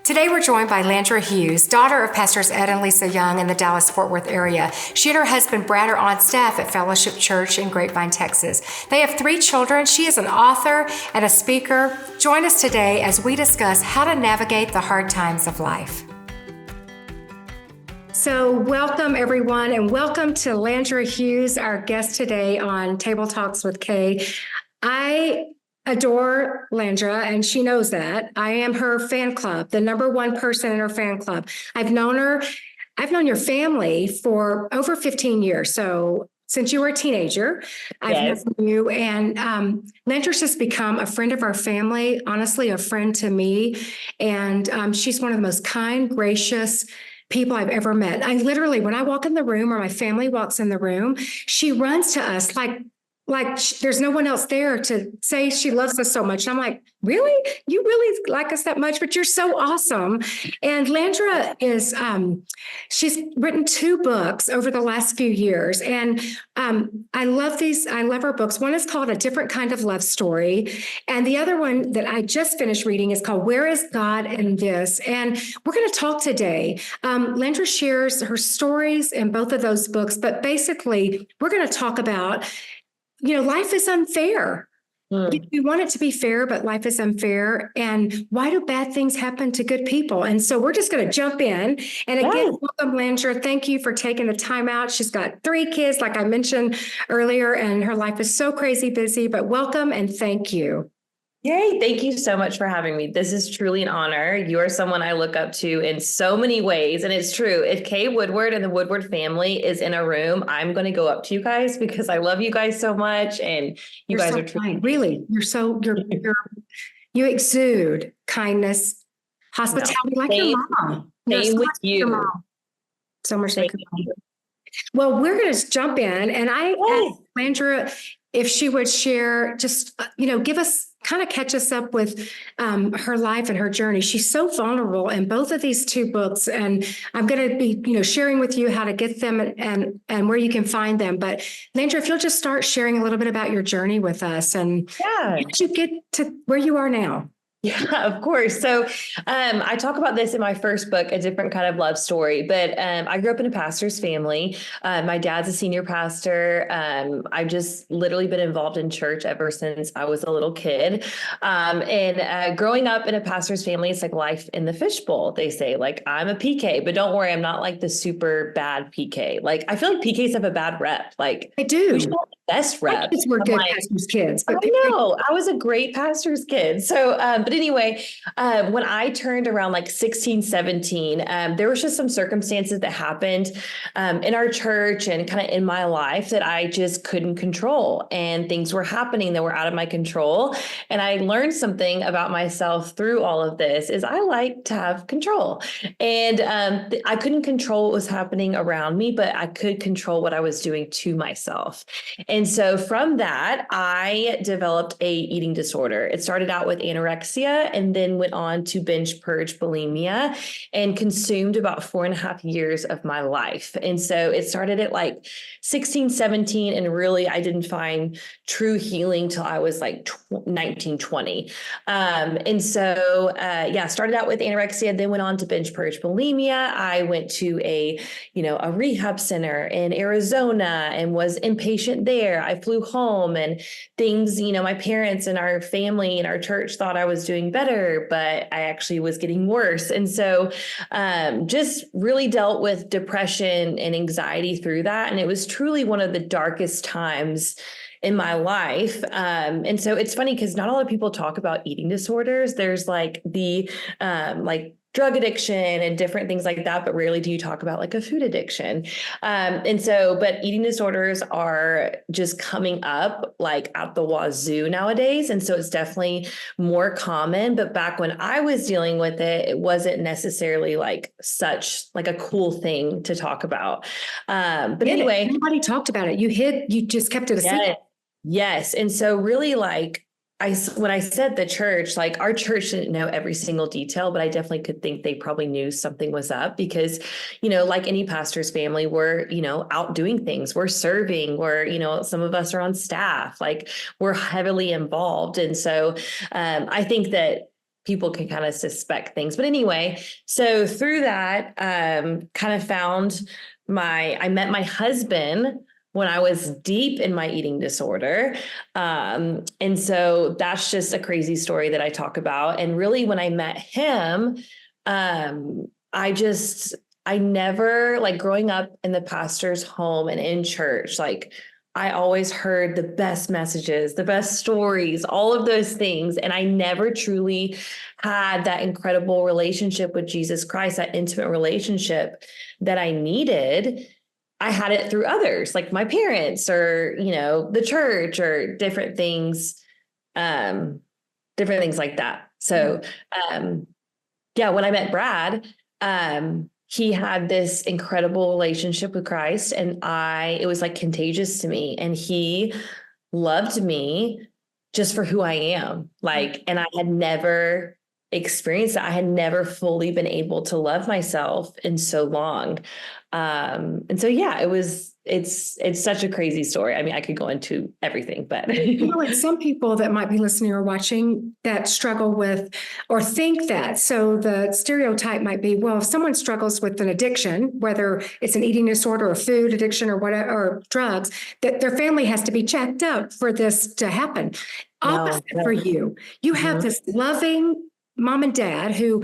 Today we're joined by Landra Hughes, daughter of Pastors Ed and Lisa Young in the Dallas-Fort Worth area. She and her husband Brad are on staff at Fellowship Church in Grapevine, Texas. They have 3 children. She is an author and a speaker. Join us today as we discuss how to navigate the hard times of life. So welcome everyone, and welcome to Landra Hughes, our guest today on Table Talks with Kay. I adore Landra, and she knows that. I am her fan club, the number one person in her fan club. I've known your family for over 15 years. So since you were a teenager, I've known you, and Landra's just become a friend of our family, honestly, a friend to me. And she's one of the most kind, gracious people I've ever met. I literally, when I walk in the room or my family walks in the room, she runs to us like there's no one else there to say she loves us so much. And I'm like, really? You really like us that much? But you're so awesome. And Landra is, she's written 2 books over the last few years. And I love these. I love her books. One is called A Different Kind of Love Story. And the other one that I just finished reading is called Where is God in This? And we're going to talk today. Landra shares her stories in both of those books. But basically, we're going to talk about life is unfair. We want it to be fair, but life is unfair. And why do bad things happen to good people? And so we're just going to jump in. And again, welcome, Landra. Thank you for taking the time out. She's got 3 kids, like I mentioned earlier, and her life is so crazy busy, but welcome and thank you. Yay. Thank you so much for having me. This is truly an honor. You are someone I look up to in so many ways. And it's true. If Kay Woodward and the Woodward family is in a room, I'm going to go up to you guys because I love you guys so much. And you guys so are truly really, you exude kindness, hospitality, like your mom. Same with you. Mom. So much like you. Well, we're going to jump in, and I asked Landra if she would share, just catch us up with her life and her journey. She's so vulnerable in both of these 2 books, and I'm going to be, sharing with you how to get them and where you can find them. But Landra, if you'll just start sharing a little bit about your journey with us, and how did you get to where you are now? Yeah, of course. So I talk about this in my first book, A Different Kind of Love Story, but I grew up in a pastor's family. My dad's a senior pastor. I've just literally been involved in church ever since I was a little kid. And growing up in a pastor's family, it's like life in the fishbowl. They say, like, I'm a PK, but don't worry, I'm not like the super bad PK. Like, I feel like PKs have a bad rep. Like, I do. Best rep. We're good pastor's kids. But I know. I was a great pastor's kid. So, but anyway, when I turned around like 16, 17, there was just some circumstances that happened in our church and kind of in my life that I just couldn't control. And things were happening that were out of my control. And I learned something about myself through all of this is I like to have control. And I couldn't control what was happening around me, but I could control what I was doing to myself. And so from that, I developed a eating disorder. It started out with anorexia and then went on to binge purge bulimia and consumed about 4.5 years of my life. And so it started at like 16, 17, and really I didn't find true healing till I was like 19, 20. And so, started out with anorexia, then went on to binge purge bulimia. I went to a rehab center in Arizona and was inpatient there. I flew home and things, my parents and our family and our church thought I was doing better, but I actually was getting worse. And so just really dealt with depression and anxiety through that. And it was truly one of the darkest times in my life. And so it's funny because not a lot of people talk about eating disorders. There's like the drug addiction and different things like that, but rarely do you talk about like a food addiction. But eating disorders are just coming up like at the wazoo nowadays. And so it's definitely more common, but back when I was dealing with it, it wasn't necessarily like such like a cool thing to talk about. But anyway, nobody talked about it. You just kept it a secret. Yes. And so really when I said the church, like our church didn't know every single detail, but I definitely could think they probably knew something was up because, like any pastor's family, we're, out doing things, we're serving, some of us are on staff, like we're heavily involved. And so I think that people can kind of suspect things. But anyway, so through that, kind of I met my husband when I was deep in my eating disorder. And so that's just a crazy story that I talk about. And really, when I met him, I never, like, growing up in the pastor's home and in church, like, I always heard the best messages, the best stories, all of those things. And I never truly had that incredible relationship with Jesus Christ, that intimate relationship that I needed. I had it through others, like my parents or, the church or different things like that. So, when I met Brad, he had this incredible relationship with Christ, and it was like contagious to me, and he loved me just for who I am. Like, and I had never experienced that. I had never fully been able to love myself in so long. And so, it's such a crazy story. I mean, I could go into everything, but Like some people that might be listening or watching that struggle with or think that. So the stereotype might be, well, if someone struggles with an addiction, whether it's an eating disorder or food addiction or whatever, or drugs, that their family has to be checked out for this to happen. Opposite for you. You have this loving mom and dad who,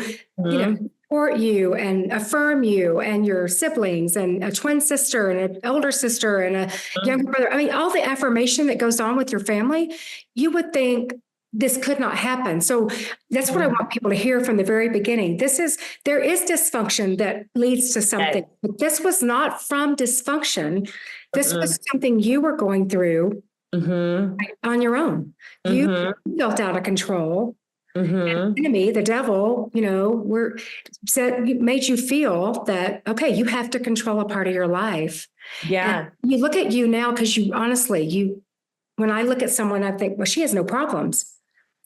support you and affirm you and your siblings and a twin sister and an elder sister and a younger brother. I mean, all the affirmation that goes on with your family, you would think this could not happen. So that's what I want people to hear from the very beginning. There is dysfunction that leads to something, but this was not from dysfunction. This was something you were going through on your own. You felt out of control. And the enemy, the devil, made you feel that, okay, you have to control a part of your life. Yeah. And you look at you now, because when I look at someone, I think, well, she has no problems.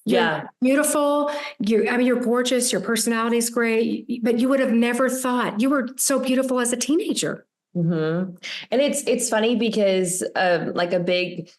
You're beautiful. You're gorgeous. Your personality is great, but you would have never thought you were so beautiful as a teenager. And it's funny because, like, a big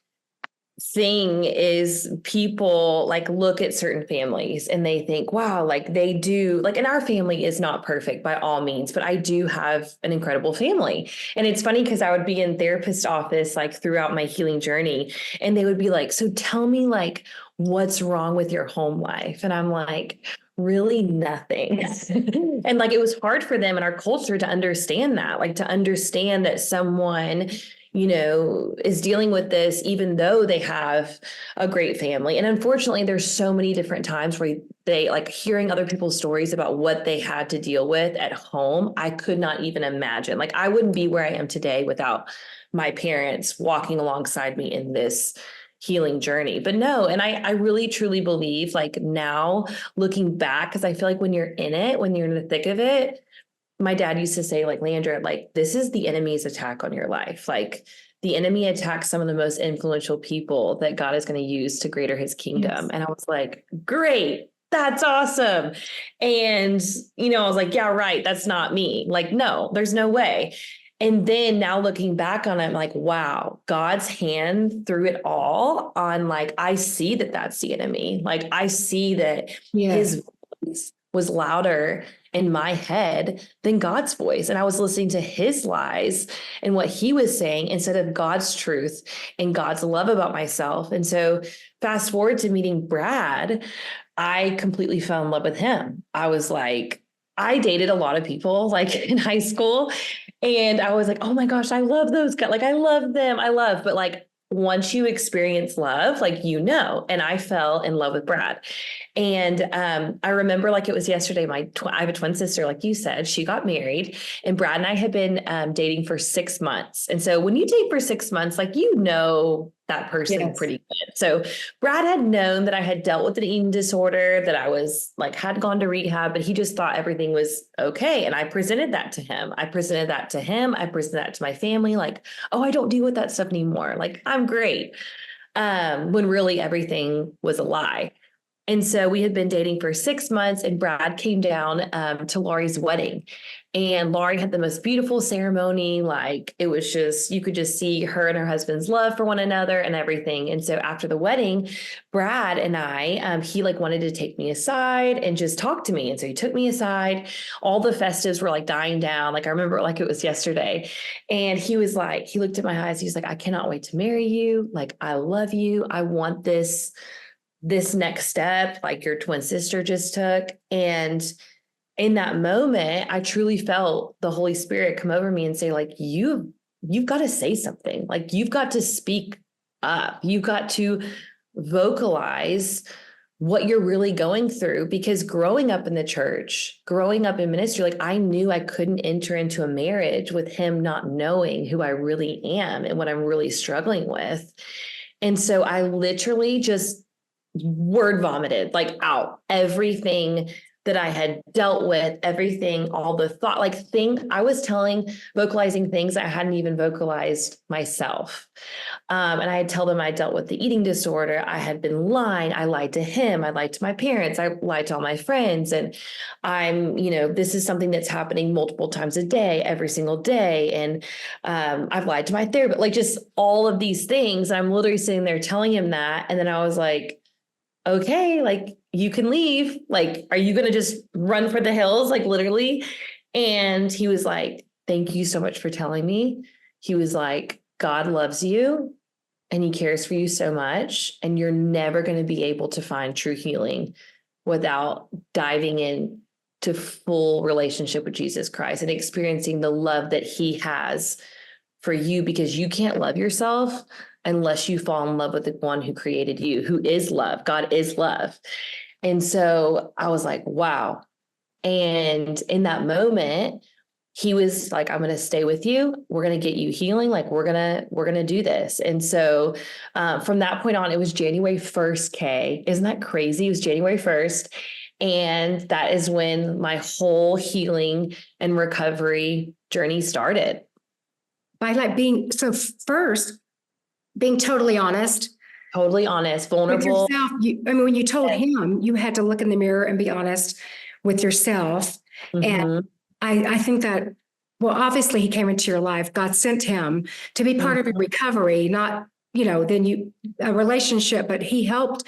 thing is people like look at certain families and they think, wow, like they do, like, and our family is not perfect by all means, but I do have an incredible family. And it's funny because I would be in therapist office like throughout my healing journey, and they would be like, so tell me, like, what's wrong with your home life? And I'm like, really nothing. And like, it was hard for them in our culture to understand that, like, to understand that someone is dealing with this, even though they have a great family. And unfortunately, there's so many different times where they, like, hearing other people's stories about what they had to deal with at home. I could not even imagine. Like, I wouldn't be where I am today without my parents walking alongside me in this healing journey. But no, and I really truly believe, like, now looking back, because I feel like when you're in it, when you're in the thick of it, my dad used to say, like, Landra, like, this is the enemy's attack on your life. Like, the enemy attacks some of the most influential people that God is going to use to greater his kingdom. Yes. And I was like, great, that's awesome. And, I was like, yeah, right. That's not me. Like, no, there's no way. And then now looking back on it, I'm like, wow, God's hand through it all on, like, I see that that's the enemy. Like, I see that his voice was louder in my head than God's voice. And I was listening to his lies and what he was saying instead of God's truth and God's love about myself. And so fast forward to meeting Brad, I completely fell in love with him. I was like, I dated a lot of people, like, in high school, and I was like, oh my gosh, I love those guys. Like, I love them. But like, once you experience love, like, and I fell in love with Brad. And I remember, like, it was yesterday, I have a twin sister, like you said, she got married, and Brad and I had been dating for 6 months. And so when you date for 6 months, like, that person pretty good. So Brad had known that I had dealt with an eating disorder, that I was like, had gone to rehab, but he just thought everything was okay. And I presented that to him. I presented that to my family. Like, oh, I don't deal with that stuff anymore. Like, I'm great. When really everything was a lie. And so we had been dating for 6 months, and Brad came down to Laurie's wedding. And Laurie had the most beautiful ceremony. Like, it was just, you could just see her and her husband's love for one another and everything. And so after the wedding, Brad and I, he like wanted to take me aside and just talk to me. And so he took me aside. All the festives were like dying down. Like, I remember it like it was yesterday. And he was like, he looked at my eyes. He was like, I cannot wait to marry you. Like, I love you. I want this next step, like your twin sister just took. And in that moment, I truly felt the Holy Spirit come over me and say, like, you've got to say something. Like, you've got to speak up. You've got to vocalize what you're really going through, because growing up in the church, growing up in ministry, like, I knew I couldn't enter into a marriage with him not knowing who I really am and what I'm really struggling with. And so I literally just word vomited like out everything that I had dealt with, everything, all the thought, like I was vocalizing things I hadn't even vocalized myself. And I had told them I dealt with the eating disorder. I had been lying. I lied to him. I lied to my parents. I lied to all my friends. And this is something that's happening multiple times a day, every single day. And I've lied to my therapist, like just all of these things. I'm literally sitting there telling him that. And then I was like, okay, like, you can leave. Like, are you going to just run for the hills? Like, literally. And he was like, thank you so much for telling me. He was like, God loves you and he cares for you so much. And you're never going to be able to find true healing without diving in to full relationship with Jesus Christ and experiencing the love that he has for you, because you can't love yourself unless you fall in love with the one who created you, who is love. God is love. And so I was like, wow. And in that moment, he was like, I'm going to stay with you. We're going to get you healing. Like, we're going to do this. And so from that point on, it was January 1st, Kay. Isn't that crazy? It was January 1st. And that is when my whole healing and recovery journey started. By first, being totally honest, vulnerable with yourself. When you told him, you had to look in the mirror and be honest with yourself. And I think that, well, obviously he came into your life. God sent him to be part of your recovery, not, a relationship, but he helped.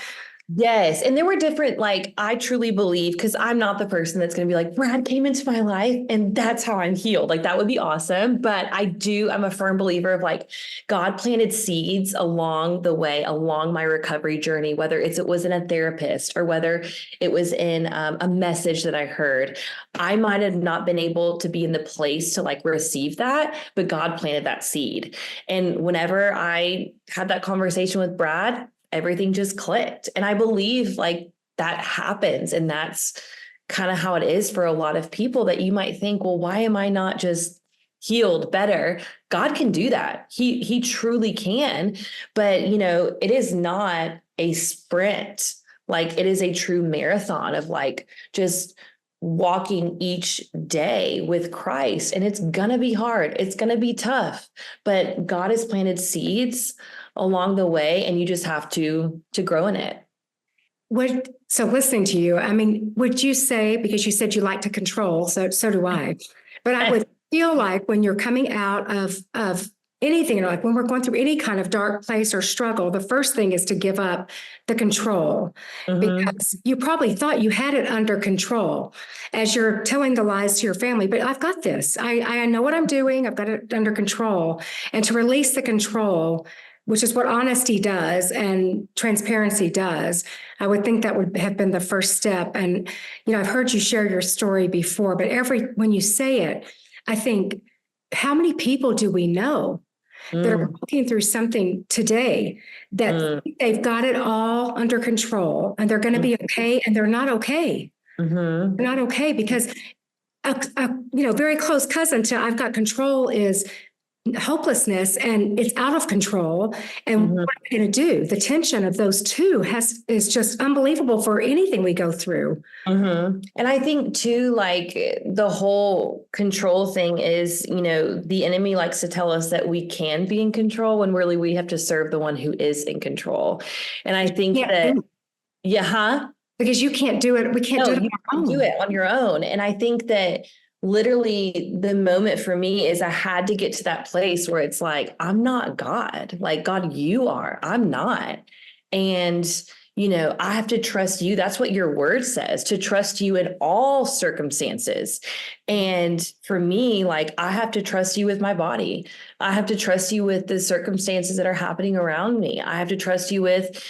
Yes. And there were different, like, I truly believe, because I'm not the person that's going to be like, Brad came into my life and that's how I'm healed. Like, that would be awesome. But I'm a firm believer of, like, God planted seeds along the way, along my recovery journey, whether it was in a therapist or whether it was in a message that I heard. I might have not been able to be in the place to like receive that, but God planted that seed. And whenever I had that conversation with Brad, everything just clicked. And I believe like that happens. And that's kind of how it is for a lot of people, that you might think, well, why am I not just healed better? God can do that. He truly can. But, it is not a sprint. Like, it is a true marathon of like just walking each day with Christ. And it's going to be hard. It's going to be tough, but God has planted seeds along the way, and you just have to grow in it. So listening to you, would you say, because you said you like to control, so do I, but I would feel like when you're coming out of anything, like when we're going through any kind of dark place or struggle, the first thing is to give up the control, because you probably thought you had it under control as you're telling the lies to your family. But I've got this. I know what I'm doing. I've got it under control. And to release the control, which is what honesty does and transparency does, I would think that would have been the first step. And, I've heard you share your story before, but when you say it, I think, how many people do we know that are walking through something today that they've got it all under control and they're going to be okay, and they're not okay. They're not okay, because a very close cousin to I've got control is hopelessness, and it's out of control. And what are we going to do? The tension of those two is just unbelievable for anything we go through. And I think too, like, the whole control thing is, the enemy likes to tell us that we can be in control when really we have to serve the one who is in control. And I think Because you can't do it. We can't No, do it you on can our do own. it on your own. And I think that literally the moment for me is I had to get to that place where it's like, I'm not God. Like, God, you are. I'm not. And, I have to trust you. That's what your word says, to trust you in all circumstances. And for me, like, I have to trust you with my body. I have to trust you with the circumstances that are happening around me. I have to trust you with,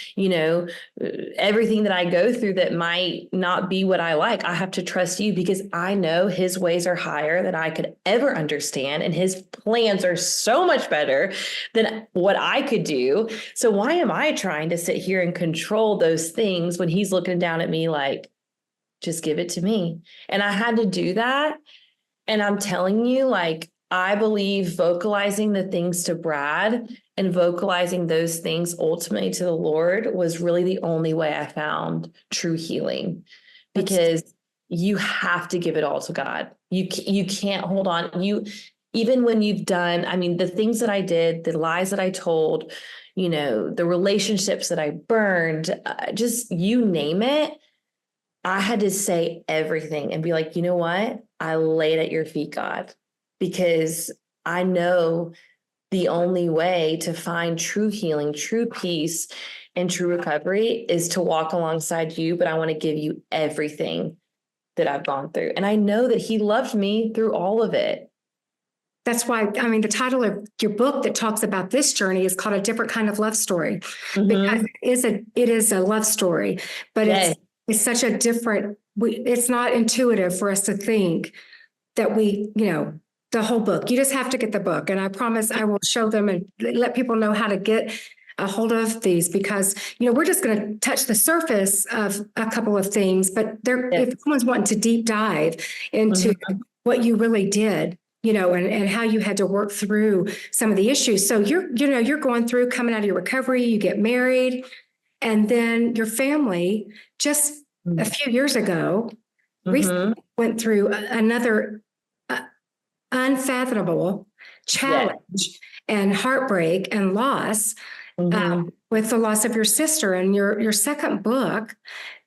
everything that I go through that might not be what I like. I have to trust you because I know his ways are higher than I could ever understand. And his plans are so much better than what I could do. So why am I trying to sit here and control those things when he's looking down at me like, just give it to me? And I had to do that. And I'm telling you, like, I believe vocalizing the things to Brad and vocalizing those things ultimately to the Lord was really the only way I found true healing, because you have to give it all to God. You can't hold on. Even when you've done, I mean, the things that I did, the lies that I told, the relationships that I burned, just you name it. I had to say everything and be like, you know what? I lay it at your feet, God, because I know the only way to find true healing, true peace, and true recovery is to walk alongside you. But I want to give you everything that I've gone through. And I know that he loved me through all of it. That's why, I mean, the title of your book that talks about this journey is called A Different Kind of Love Story, because it is a love story, but Yes. it's such a different, it's not intuitive for us to think that the whole book. You just have to get the book. And I promise I will show them and let people know how to get a hold of these, because, we're just going to touch the surface of a couple of things, but if someone's wanting to deep dive into what you really did, and how you had to work through some of the issues. So you're going through, coming out of your recovery, you get married, and then your family just a few years ago recently went through another unfathomable challenge and heartbreak and loss, with the loss of your sister. And your second book,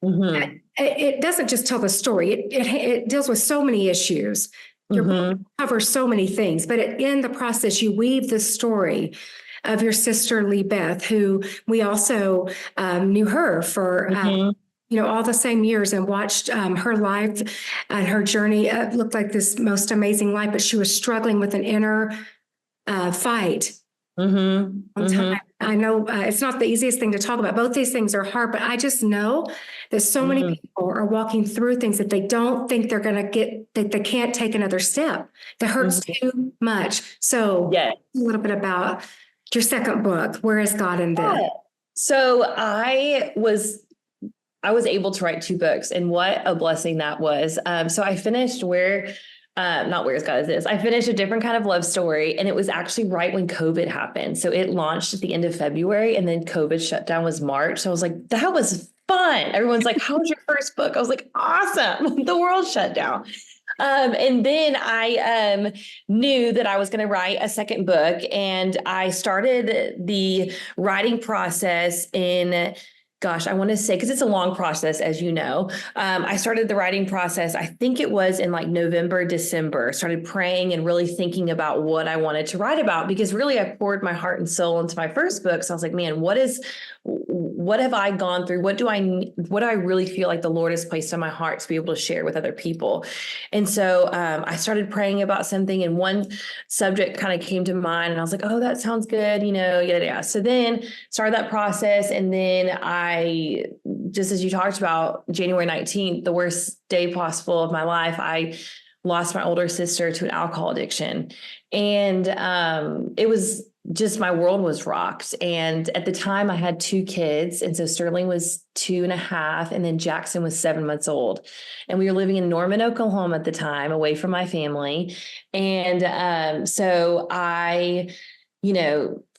it doesn't just tell the story. It deals with so many issues. Your book covers so many things, but in the process, you weave the story of your sister, Lee Beth, who we also knew her for all the same years, and watched her life and her journey. It looked like this most amazing life, but she was struggling with an inner fight. I know it's not the easiest thing to talk about. Both these things are hard, but I just know that so many people are walking through things that they don't think they're going to get, that they can't take another step. That hurts too much. So a little bit about your second book, Where is God in This? So I was able to write 2 books, and what a blessing that was. So I finished not Where's God Is This. I finished A Different Kind of Love Story, and it was actually right when COVID happened. So it launched at the end of February, and then COVID shutdown was March. So I was like, that was fun. Everyone's like, how was your first book? I was like, awesome. The world shut down. And then I knew that I was going to write a second book, and I started the writing process in, I want to say, because it's a long process, as you know. I started the writing process, I think it was in like November, December, started praying and really thinking about what I wanted to write about, because really I poured my heart and soul into my first book. So I was like, man, what have I gone through? What do I really feel like the Lord has placed on my heart to be able to share with other people? And so I started praying about something, and one subject kind of came to mind, and I was like, oh, that sounds good, yada, yada. So then started that process. And then I, just as you talked about, January 19th, the worst day possible of my life, I lost my older sister to an alcohol addiction. And it was just, my world was rocked. And at the time I had 2 kids. And so Sterling was 2.5, and then Jackson was 7 months old. And we were living in Norman, Oklahoma at the time, away from my family. And so I,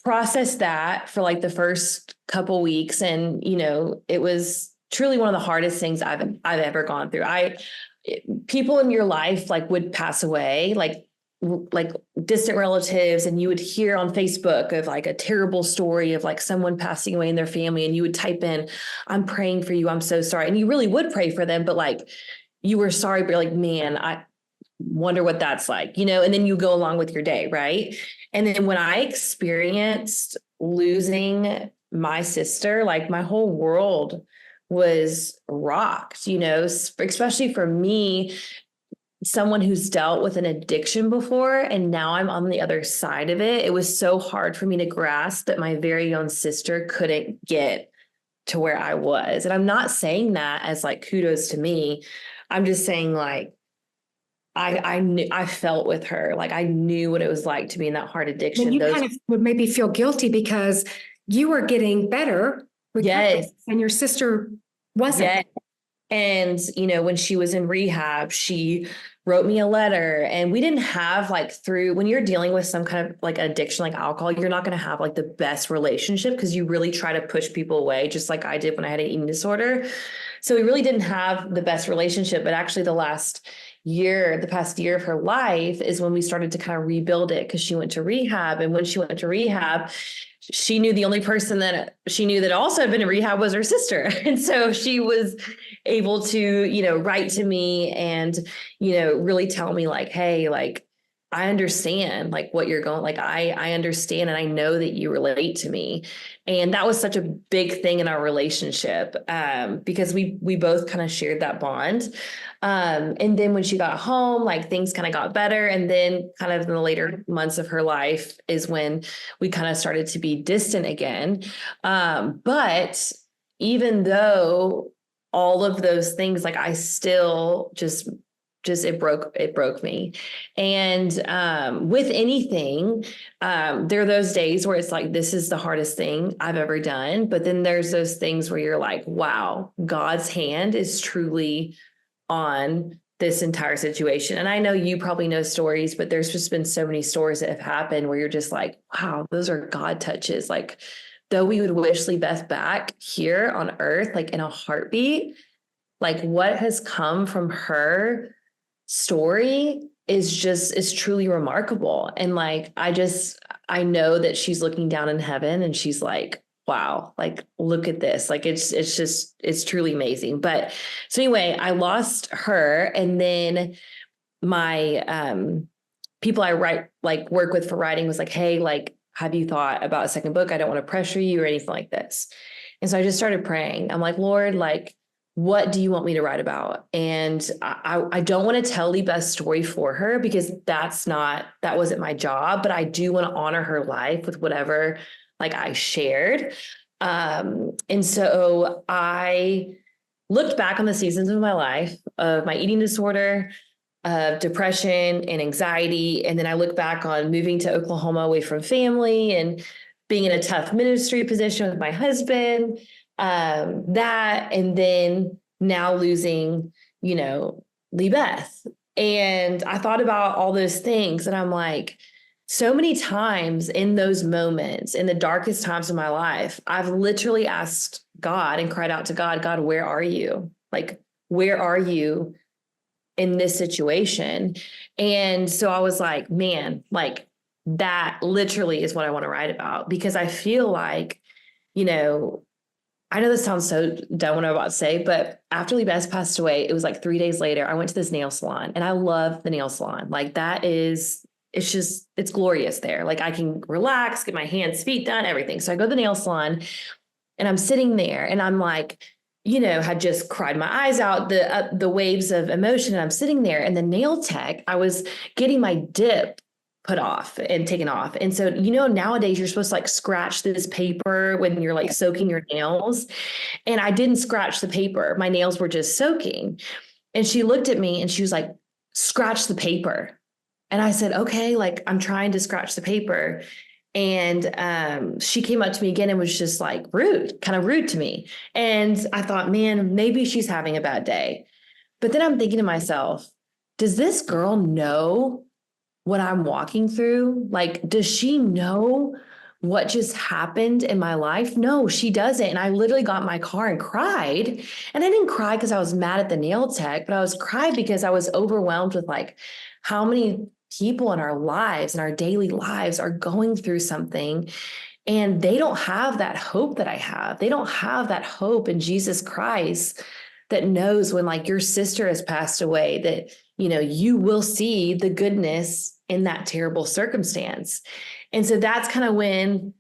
processed that for like the first couple weeks. And, it was truly one of the hardest things I've ever gone through. People in your life like would pass away, like like distant relatives, and you would hear on Facebook of like a terrible story of like someone passing away in their family, and you would type in, I'm praying for you, I'm so sorry. And you really would pray for them, but like you were sorry, but you're like, man, I wonder what that's like, and then you go along with your day, right? And then when I experienced losing my sister, like my whole world was rocked, especially for me, someone who's dealt with an addiction before, and now I'm on the other side of it. It was so hard for me to grasp that my very own sister couldn't get to where I was. And I'm not saying that as like kudos to me. I'm just saying like I knew, I felt with her, like I knew what it was like to be in that hard addiction. And you kind of would maybe feel guilty because you were getting better, yes, and your sister wasn't. yes. And, when she was in rehab, she wrote me a letter, and we didn't have like when you're dealing with some kind of like addiction, like alcohol, you're not going to have like the best relationship because you really try to push people away, just like I did when I had an eating disorder. So we really didn't have the best relationship, but actually the past year of her life is when we started to kind of rebuild it, because she went to rehab. And when she went to rehab, she knew the only person that she knew that also had been in rehab was her sister. And so she was able to, write to me and, really tell me like, hey, like, I understand like what you're going, like, I understand. And I know that you relate to me. And that was such a big thing in our relationship, because we both kind of shared that bond. And then when she got home, like things kind of got better. And then kind of in the later months of her life is when we kind of started to be distant again. But even though all of those things, like I still just it broke me. And with anything, there are those days where it's like, this is the hardest thing I've ever done. But then there's those things where you're like, wow, God's hand is truly on this entire situation. And I know you probably know stories, but there's just been so many stories that have happened where you're just like, wow, those are God touches. Like, though we would wish Lee Beth back here on earth, like in a heartbeat, like what has come from her story is truly remarkable. And like, I know that she's looking down in heaven and she's like, wow, like, look at this. Like, it's truly amazing. But so anyway, I lost her. And then my, people I work with for writing was like, hey, like, have you thought about a second book? I don't want to pressure you or anything like this. And so I just started praying. I'm like, Lord, like, what do you want me to write about? And I don't want to tell Lee Beth's story for her because that wasn't my job, but I do want to honor her life with whatever like I shared. And so I looked back on the seasons of my life of my eating disorder, of depression and anxiety. And then I look back on moving to Oklahoma away from family and being in a tough ministry position with my husband, that, and then now losing, Lee Beth. And I thought about all those things and I'm like, so many times in those moments, in the darkest times of my life, I've literally asked God and cried out to God, God, where are you? Like, where are you in this situation? And so I was like, man, like that literally is what I want to write about, because I feel like, I know this sounds so dumb what I'm about to say, but after Lee Beth passed away, it was like 3 days later, I went to this nail salon and I love the nail salon. Like it's glorious there. Like I can relax, get my hands, feet done, everything. So I go to the nail salon and I'm sitting there and I'm like, had just cried my eyes out, the waves of emotion. And I'm sitting there and the nail tech, I was getting my dip put off and taken off. And so, nowadays you're supposed to like scratch this paper when you're like soaking your nails. And I didn't scratch the paper. My nails were just soaking. And she looked at me and she was like, scratch the paper. And I said, okay, like I'm trying to scratch the paper. And she came up to me again and was just like kind of rude to me. And I thought, man, maybe she's having a bad day. But then I'm thinking to myself, does this girl know what I'm walking through? Like, does she know what just happened in my life? No, she doesn't. And I literally got in my car and cried. And I didn't cry because I was mad at the nail tech, but I was cried because I was overwhelmed with like how many people in our lives and our daily lives are going through something, and they don't have that hope that I have. They don't have that hope in Jesus Christ that knows when like your sister has passed away, that, you will see the goodness in that terrible circumstance. And so that's kind of when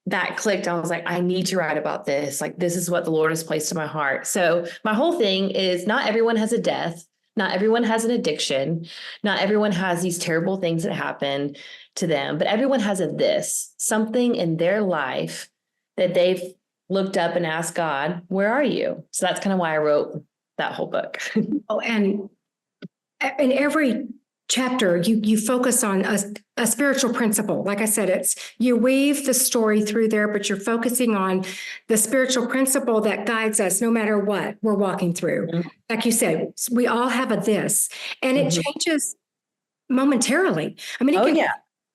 that clicked. I was like, I need to write about this. Like, this is what the Lord has placed in my heart. So my whole thing is, not everyone has a death. Not everyone has an addiction. Not everyone has these terrible things that happen to them, but everyone has something in their life that they've looked up and asked God, where are you? So that's kind of why I wrote that whole book. Oh, and in every chapter, you focus on a spiritual principle. Like I said, you weave the story through there, but you're focusing on the spiritual principle that guides us no matter what we're walking through. Mm-hmm. Like you said, we all have and it changes momentarily. I mean,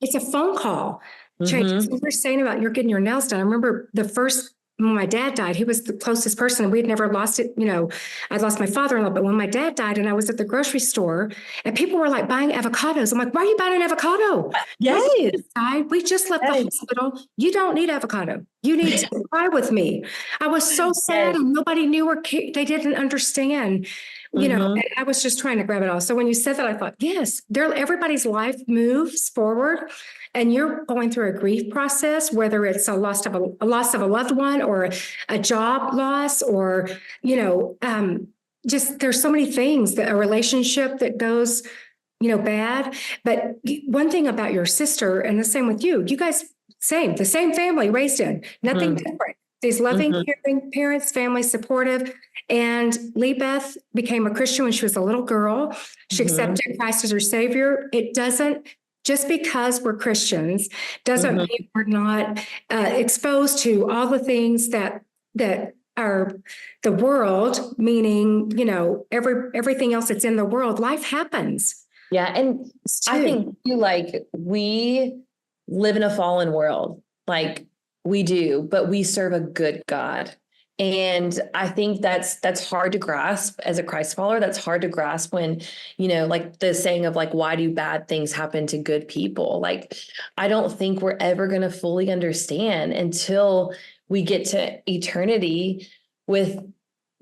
it's a phone call. Changes. Mm-hmm. We were saying about you're getting your nails done. I remember when my dad died, he was the closest person. We'd never lost it. I'd lost my father-in-law, but when my dad died and I was at the grocery store and people were like buying avocados, I'm like, why are you buying an avocado? Yes. We just left the hospital. You don't need avocado. You need to cry with me. I was so sad and nobody knew or they didn't understand. And I was just trying to grab it all. So when you said that, I thought, yes, everybody's life moves forward. And you're going through a grief process, whether it's a loss of a loved one or a job loss, or, just there's so many things, that a relationship that goes, bad. But one thing about your sister, and the same with you guys, the same family raised in, nothing different. These loving, caring parents, family supportive. And Lee Beth became a Christian when she was a little girl. She accepted Christ as her savior. Just because we're Christians doesn't mean we're not exposed to all the things that are the world, meaning, everything else that's in the world. Life happens. Yeah. And I think we live in a fallen world, like we do, but we serve a good God. And I think that's hard to grasp as a Christ follower. That's hard to grasp when, like the saying of like, why do bad things happen to good people? Like, I don't think we're ever going to fully understand until we get to eternity with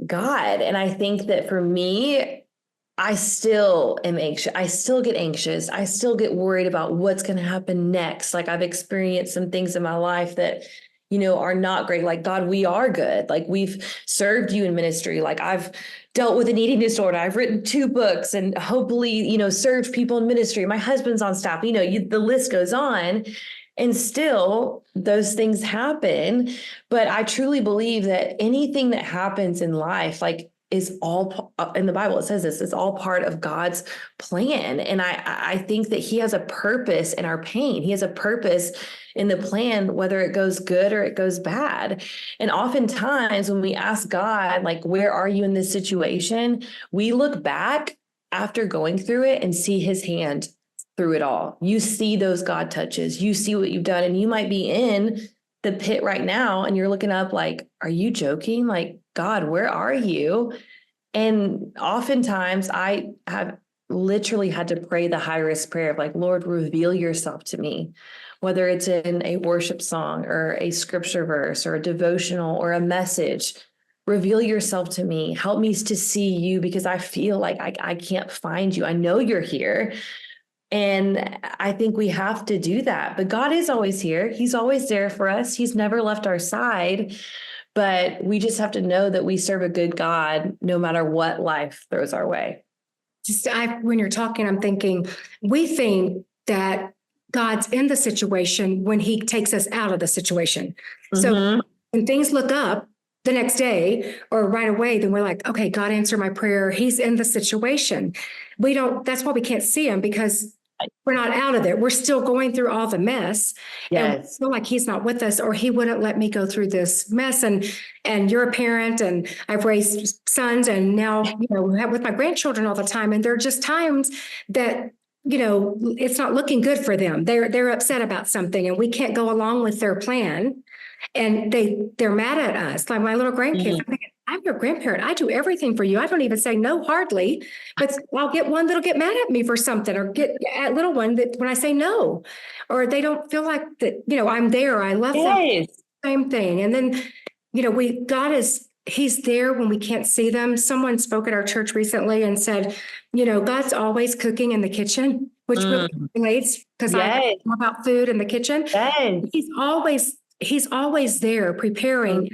God. And I think that for me, I still am anxious. I still get anxious. I still get worried about what's going to happen next. Like, I've experienced some things in my life that are not great. Like, God, we are good. Like, we've served you in ministry. Like, I've dealt with an eating disorder. I've written 2 books and hopefully, served people in ministry. My husband's on staff, the list goes on. And still those things happen. But I truly believe that anything that happens in life, like, is all in the Bible. It says this is all part of God's plan. And I think that he has a purpose in our pain. He has a purpose in the plan, whether it goes good or it goes bad. And oftentimes when we ask God, like, where are you in this situation? We look back after going through it and see his hand through it all. You see those God touches, you see what you've done, and you might be in the pit right now and you're looking up like, are you joking? Like, God, where are you? And oftentimes I have literally had to pray the high risk prayer of like, Lord, reveal yourself to me, whether it's in a worship song or a scripture verse or a devotional or a message. Reveal yourself to me. Help me to see you, because I feel like I can't find you. I know you're here. And I think we have to do that. But God is always here. He's always there for us. He's never left our side. But we just have to know that we serve a good God no matter what life throws our way. When you're talking, I'm thinking, we think that God's in the situation when he takes us out of the situation. So when things look up the next day or right away, then we're like, okay, God answered my prayer. He's in the situation. That's why we can't see him, because we're not out of there. We're still going through all the mess. Yes. And we feel like he's not with us, or he wouldn't let me go through this mess. And you're a parent, and I've raised sons, and now, with my grandchildren all the time. And there are just times that, it's not looking good for them. They're upset about something and we can't go along with their plan. And they're mad at us. Like my little grandkids, I'm your grandparent. I do everything for you. I don't even say no hardly, but I'll get one that'll get mad at me for something, or get a little one that when I say no, or they don't feel like that, I'm there. I love them. Yes. Same thing. And then, He's there when we can't see them. Someone spoke at our church recently and said, God's always cooking in the kitchen, which really relates because I know about food in the kitchen. Yes. He's always there preparing,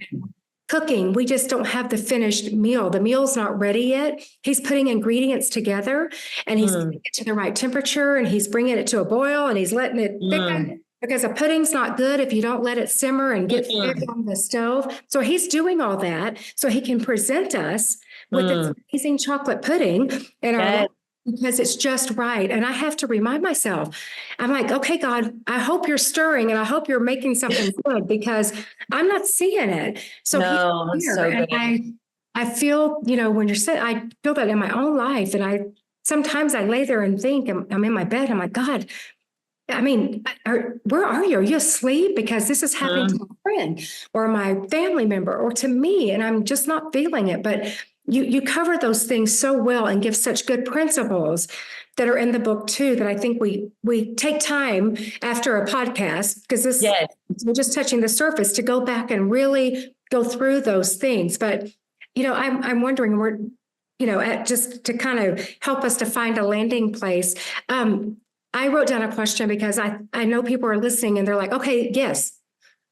cooking. We just don't have the finished meal. The meal's not ready yet. He's putting ingredients together and he's getting it to the right temperature and he's bringing it to a boil and he's letting it thicken. Because a pudding's not good if you don't let it simmer and get thick on the stove. So he's doing all that so he can present us with this amazing chocolate pudding in our life because it's just right. And I have to remind myself, I'm like, okay, God, I hope you're stirring and I hope you're making something good because I'm not seeing it. So he's here. So and I feel, when you're saying, I feel that in my own life. And sometimes I lay there and think, I'm in my bed. I'm like, God, I mean, where are you? Are you asleep? Because this is happening to my friend or my family member or to me, and I'm just not feeling it. But you cover those things so well and give such good principles that are in the book too, that I think we take time after a podcast, because we're just touching the surface, to go back and really go through those things. But, I'm wondering, just to kind of help us to find a landing place. I wrote down a question because I know people are listening and they're like, okay, yes,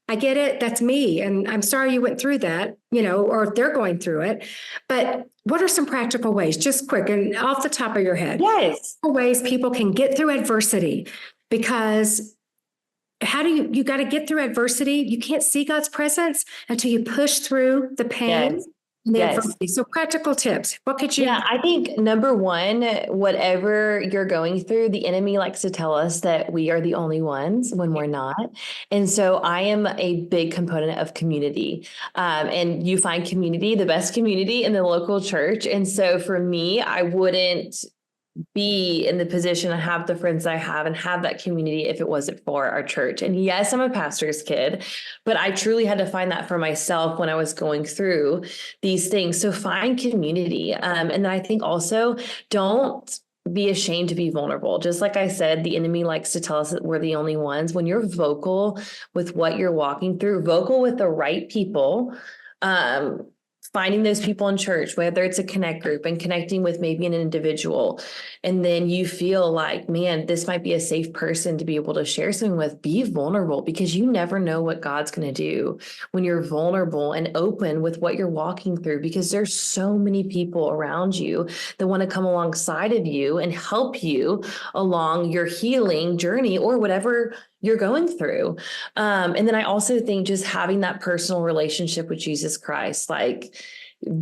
I get it. That's me. And I'm sorry you went through that, or if they're going through it. But what are some practical ways, just quick and off the top of your head? Yes. Ways people can get through adversity, because how do you got to get through adversity? You can't see God's presence until you push through the pain. Yes. And the adversity. So practical tips. What could you? Yeah, I think number one, whatever you're going through, the enemy likes to tell us that we are the only ones when we're not. And so I am a big component of community. And you find community, the best community, in the local church. And so for me, I wouldn't be in the position to have the friends I have and have that community if it wasn't for our church. And yes, I'm a pastor's kid, but I truly had to find that for myself when I was going through these things. So find community. And then I think also don't be ashamed to be vulnerable. Just like I said, the enemy likes to tell us that we're the only ones. When you're vocal with what you're walking through, vocal with the right people, finding those people in church, whether it's a connect group and connecting with maybe an individual, and then you feel like, man, this might be a safe person to be able to share something with, be vulnerable, because you never know what God's going to do when you're vulnerable and open with what you're walking through, because there's so many people around you that want to come alongside of you and help you along your healing journey or whatever you're going through. And then I also think just having that personal relationship with Jesus Christ, like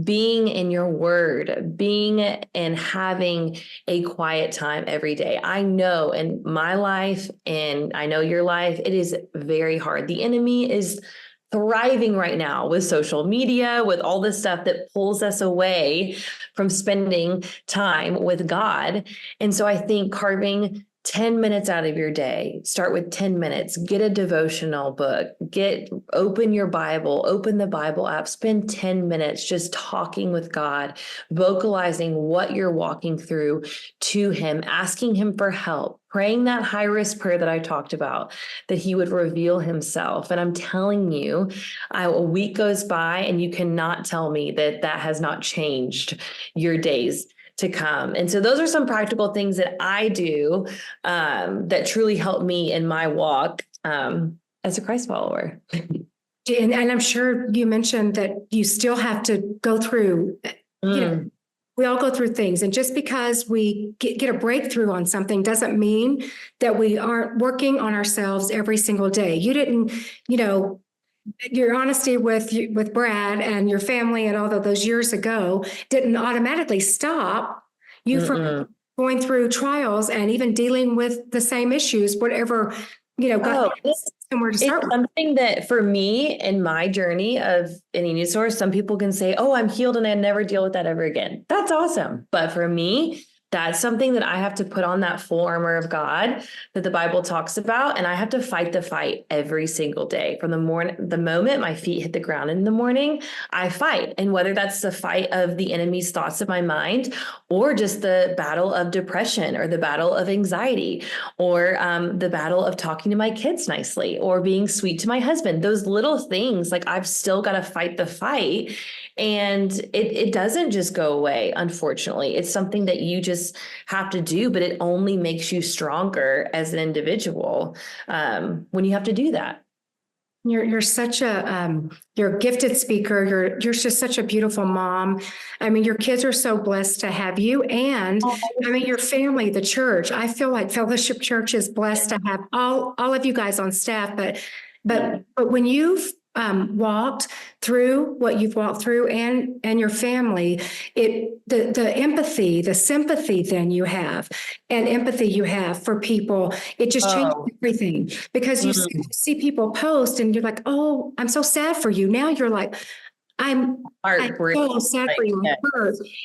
being in your word, being and having a quiet time every day. I know in my life, and I know your life, it is very hard. The enemy is thriving right now with social media, with all this stuff that pulls us away from spending time with God. And so I think carving 10 minutes out of your day, start with 10 minutes, get a devotional book, open your Bible, open the Bible app, spend 10 minutes just talking with God, vocalizing what you're walking through to him, asking him for help, praying that high risk prayer that I talked about, that he would reveal himself. And I'm telling you, a week goes by and you cannot tell me that has not changed your days to come. And so those are some practical things that I do that truly help me in my walk as a Christ follower. And I'm sure you mentioned that you still have to go through, we all go through things. And just because we get a breakthrough on something doesn't mean that we aren't working on ourselves every single day. You didn't, your honesty with Brad and your family and all of those years ago didn't automatically stop you from going through trials and even dealing with the same issues, whatever, got somewhere to start with. Something that for me in my journey of an eating disorder, some people can say, oh, I'm healed and I never deal with that ever again. That's awesome. But for me, That's something that I have to put on that full armor of God that the Bible talks about. And I have to fight the fight every single day. From the moment my feet hit the ground in the morning, I fight. And whether that's the fight of the enemy's thoughts of my mind, or just the battle of depression, or the battle of anxiety, or the battle of talking to my kids nicely, or being sweet to my husband, those little things, like I've still got to fight the fight. And it doesn't just go away, unfortunately. It's something that you just have to do, but it only makes you stronger as an individual when you have to do that. You're such you're a gifted speaker. You're just such a beautiful mom. I mean, your kids are so blessed to have you, and I mean, your family, the church. I feel like Fellowship Church is blessed to have all of you guys on staff. But when you've walked through what you've walked through, and your family, the empathy, the sympathy then you have, and empathy you have for people, it just changes everything, because you see people post and you're like, oh, I'm so sad for you. Now you're like, I'm so sad for you.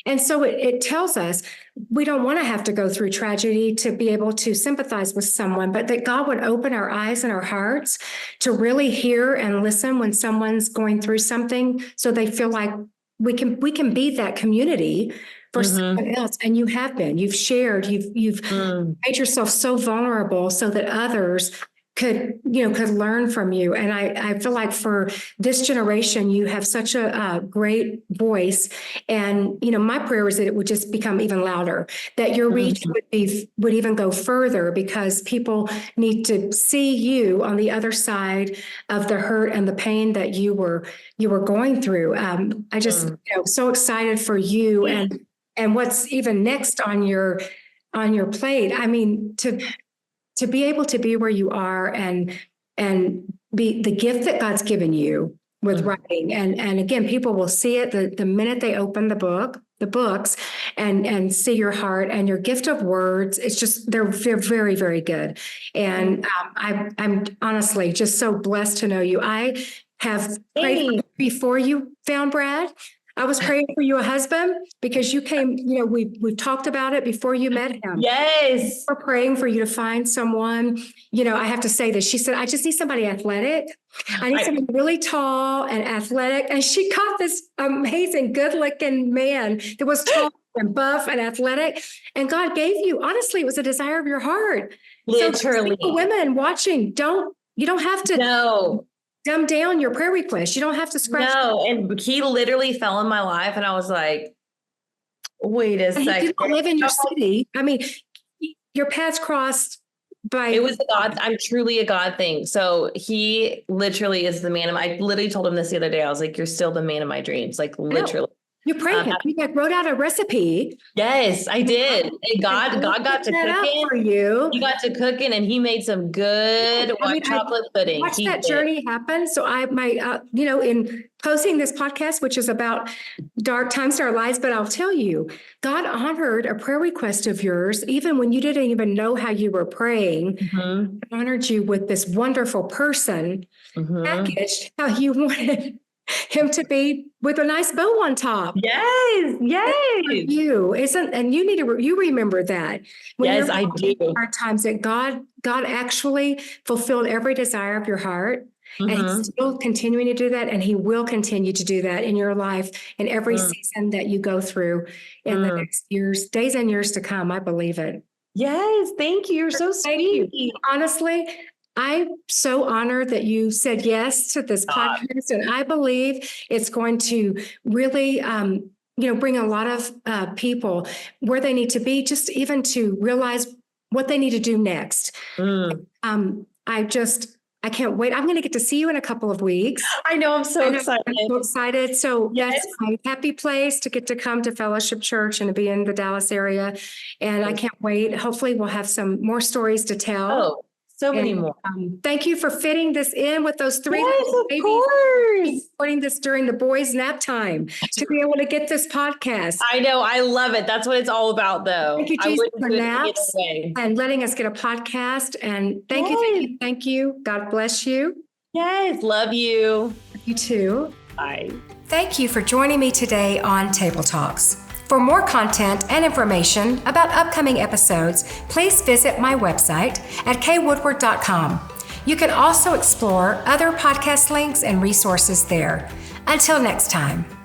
And so it tells us we don't want to have to go through tragedy to be able to sympathize with someone, but that God would open our eyes and our hearts to really hear and listen when someone's going through something, so they feel like we can be that community for someone else. And you have been. You've shared. You've made yourself so vulnerable so that others could learn from you. And I feel like for this generation, you have such a great voice. And, my prayer is that it would just become even louder, that your reach would even go further, because people need to see you on the other side of the hurt and the pain that you were going through. I just, so excited for you and what's even next on your plate. I mean, to be able to be where you are and be the gift that God's given you with writing. And again, people will see it the minute they open the books and see your heart and your gift of words. It's just, they're very, very good. And I'm honestly just so blessed to know you. I have prayed for you before you found Brad. I was praying for you a husband, because you came, we've talked about it before you met him. Yes. We're praying for you to find someone. I have to say this. She said, I just need somebody athletic. I need somebody really tall and athletic. And she got this amazing, good looking man that was tall and buff and athletic. And God gave you, honestly, it was a desire of your heart. Literally. So women watching, you don't have to dumb down your prayer request. You don't have to scratch. No, and he literally fell in my life, and I was like, wait a second. He didn't live in your city. I mean, your paths crossed by. It was I'm truly a God thing. So he literally is the man I literally told him this the other day. I was like, you're still the man of my dreams. Like literally. You prayed him. You wrote out a recipe. Yes, I did. And God got to cooking. For you. He got to cooking, and he made some good white chocolate pudding. Watch that journey happen. So in posting this podcast, which is about dark times in our lives, but I'll tell you, God honored a prayer request of yours, even when you didn't even know how you were praying. He honored you with this wonderful person packaged how you wanted him to be, with a nice bow on top. Yes. You remember that. Yes, I do. Hard times, that God actually fulfilled every desire of your heart. And he's still continuing to do that. And he will continue to do that in your life, in every season that you go through in the next days and years to come. I believe it. Yes. Thank you. You're so sweet. Honestly, I'm so honored that you said yes to this podcast, and I believe it's going to really, bring a lot of people where they need to be, just even to realize what they need to do next. I can't wait. I'm going to get to see you in a couple of weeks. I know. I'm so excited. I'm so excited. So that's my happy place to get to come to Fellowship Church and to be in the Dallas area. And I can't wait. Hopefully we'll have some more stories to tell. Oh. So many more. Thank you for fitting this in with those three babies. Of course. Putting this during the boys' nap time to be able to get this podcast. I know. I love it. That's what it's all about, though. Thank you, Jesus, for naps and letting us get a podcast. And thank you. God bless you. Yes. Love you. You too. Bye. Thank you for joining me today on Table Talks. For more content and information about upcoming episodes, please visit my website at kwoodward.com. You can also explore other podcast links and resources there. Until next time.